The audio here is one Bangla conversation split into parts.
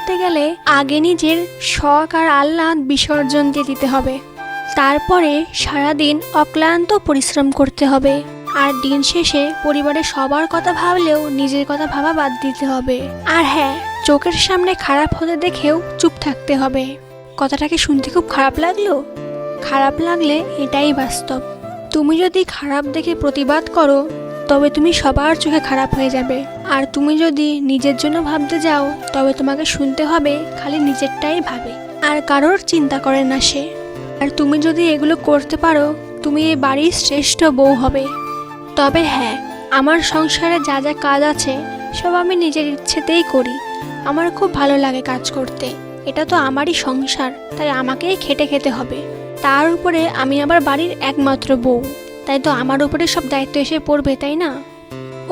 বলতে গেলে আগে নিজের শখ আর আহ্লাদ বিসর্জন দিয়ে দিতে হবে, তারপরে সারাদিন অক্লান্ত পরিশ্রম করতে হবে, আর দিন শেষে পরিবারের সবার কথা ভাবলেও নিজের কথা ভাবা বাদ দিতে হবে। আর হ্যাঁ, চোখের সামনে খারাপ হতে দেখেও চুপ থাকতে হবে। কথাটাকে শুনতে খুব খারাপ লাগলো? খারাপ লাগলে এটাই বাস্তব। তুমি যদি খারাপ দেখে প্রতিবাদ করো তবে তুমি সবার চোখে খারাপ হয়ে যাবে, আর তুমি যদি নিজের জন্য ভাবতে যাও তবে তোমাকে শুনতে হবে খালি নিজেরটাই ভাবে, আর কারোর চিন্তা করে না সে। আর তুমি যদি এগুলো করতে পারো তুমি এই বাড়ির শ্রেষ্ঠ বউ হবে। তবে হ্যাঁ, আমার সংসারে যা যা কাজ আছে সব আমি নিজের ইচ্ছেতেই করি। আমার খুব ভালো লাগে কাজ করতে, এটা তো আমারই সংসার, তাই আমাকেই খেটে খেতে হবে। তার উপরে আমি আবার বাড়ির একমাত্র বউ, তাই তো আমার উপরে সব দায়িত্ব এসে পড়বে, তাই না?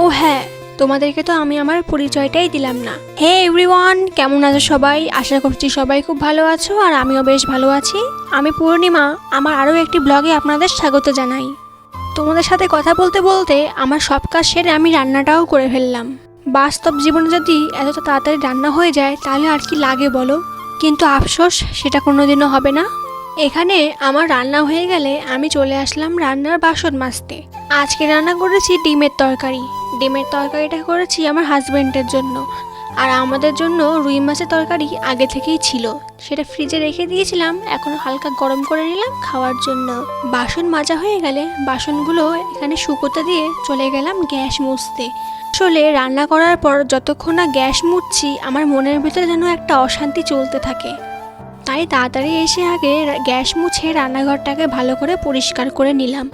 ও হ্যাঁ, তোমাদেরকে তো আমি আমার পরিচয়টাই দিলাম না। হে এভরিওয়ান, কেমন আছো সবাই? আশা করছি সবাই খুব ভালো আছো, আর আমিও বেশ ভালো আছি। আমি পূর্ণিমা, আমার আরও একটি ব্লগে আপনাদের স্বাগত জানাই। তোমাদের সাথে কথা বলতে বলতে আমার সব কাজ সেরে আমি রান্নাটাও করে ফেললাম। বাস্তব জীবনে যদি এত তাড়াতাড়ি রান্না হয়ে যায় তাহলে আর কি লাগে বলো? কিন্তু আফসোস, সেটা কোনোদিনও হবে না। এখানে আমার রান্না হয়ে গেলে আমি চলে আসলাম রান্নার বাসন মাজতে। আজকে রান্না করেছি ডিমের তরকারি। ডিমের তরকারিটা করেছি আমার হাজব্যান্ডের জন্য, আর আমাদের জন্য রুই মাছের তরকারি আগে থেকেই ছিল, সেটা ফ্রিজে রেখে দিয়েছিলাম, এখন হালকা গরম করে নিলাম খাওয়ার জন্য। বাসন মাজা হয়ে গেলে বাসনগুলো এখানে শুকোতে দিয়ে চলে গেলাম গ্যাস মুছতে। আসলে রান্না করার পর যতক্ষণ না গ্যাস মুছছি আমার মনের ভিতরে যেন একটা অশান্তি চলতে থাকে, তাই তাড়াতাড়ি এসে আগে গ্যাস মুছে রান্নাঘরটাকে ভালো করে পরিষ্কার করে নিলাম।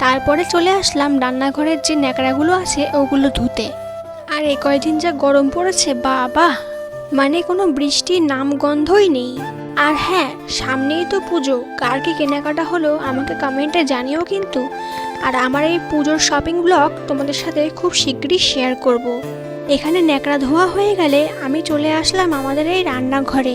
তারপরে চলে আসলাম রান্নাঘরের যে ন্যাকড়াগুলো আছে ওগুলো ধুতে। আর এ কয়দিন যা গরম পড়েছে বাবা, মানে কোনো বৃষ্টির নামগন্ধই নেই। আর হ্যাঁ, সামনেই তো পুজো, কার কি কেনাকাটা হলো আমাকে কমেন্টে জানিও কিন্তু। আর আমার এই পুজোর শপিং ব্লগ তোমাদের সাথে খুব শীঘ্রই শেয়ার করব। এখানে ন্যাকড়া ধোয়া হয়ে গেলে আমি চলে আসলাম আমাদের এই রান্নাঘরে।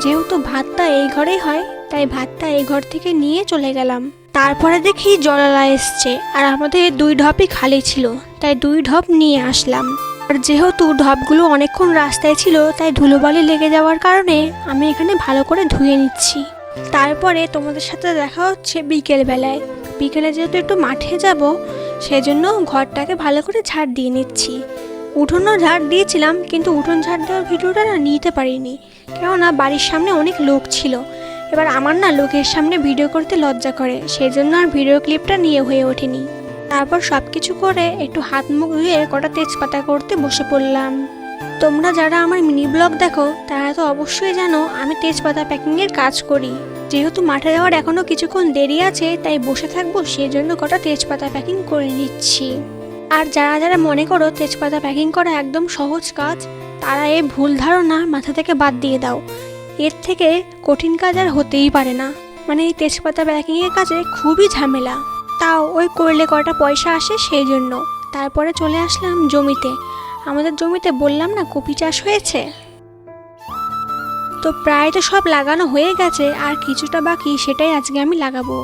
যেহেতু ভাতটা এই ঘরেই হয় তাই ভাতটা এই ঘর থেকে নিয়ে চলে গেলাম। তারপরে দেখি জলালা এসছে, আর আমাদের 2 ঢপই খালি ছিল, তাই 2 ঢপ নিয়ে আসলাম। আর যেহেতু ঢপগুলো অনেকক্ষণ রাস্তায় ছিল তাই ধুলোবালি লেগে যাওয়ার কারণে আমি এখানে ভালো করে ধুয়ে নিচ্ছি। তারপরে তোমাদের সাথে দেখা হচ্ছে বিকেলবেলায়। বিকেলে যেহেতু একটু মাঠে যাব সেজন্য ঘরটাকে ভালো করে ঝাড় দিয়ে নিচ্ছি। উঠোনও ঝাড় দিয়েছিলাম, কিন্তু উঠোন ঝাড় দেওয়ার ভিডিওটা না নিতে পারিনি, কেননা বাড়ির সামনে অনেক লোক ছিল। এবার আমার না লোকের সামনে ভিডিও করতে লজ্জা করে, সেই জন্য আর ভিডিও ক্লিপটা নিয়ে হয়ে ওঠেনি। তারপর সব কিছু করে একটু হাত মুখ ধুয়ে কটা তেজপাতা করতে বসে পড়লাম। তোমরা যারা আমার মিনি ব্লগ দেখো তারা তো অবশ্যই জানো আমি তেজপাতা প্যাকিংয়ের কাজ করি। যেহেতু মাঠে যাওয়ার এখনও কিছুক্ষণ দেরি আছে তাই বসে থাকবো, সেই জন্য কটা তেজপাতা প্যাকিং করে নিচ্ছি। আর যারা যারা মনে করো তেজপাতা প্যাকিং করা একদম সহজ কাজ, তারা এই ভুল ধারণা মাথা থেকে বাদ দিয়ে দাও। এর থেকে কঠিন কাজ আর হতেই পারে না। মানে এই তেজপাতা প্যাকিংয়ের কাজে খুবই ঝামেলা, তাও ওই করলে কয়টা পয়সা আসে সেই জন্য। তারপরে চলে আসলাম জমিতে। আমাদের জমিতে বললাম না কপি চাষ হয়েছে, তো প্রায় তো সব লাগানো হয়ে গেছে, আর কিছুটা বাকি, সেটাই আজকে আমি লাগাবো।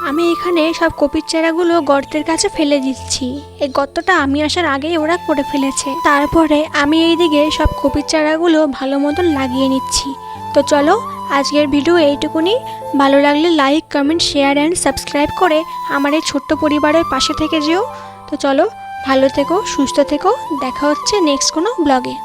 আমি এখানে সব কপির চারাগুলো গর্তের কাছে ফেলে দিচ্ছি। এই গর্তটা আমি আসার আগেই ওরা করে ফেলেছে। তারপরে আমি এইদিকে সব কপির চারাগুলো ভালো মতন লাগিয়ে নিচ্ছি। তো চলো, আজকের ভিডিও এইটুকুনি। ভালো লাগলে like, comment, share and subscribe করে আমার এই ছোট্ট পরিবারের পাশে থেকে যেও। তো চলো, ভালো থেকো, সুস্থ থেকো, দেখা হচ্ছে নেক্সট কোনো ব্লগে।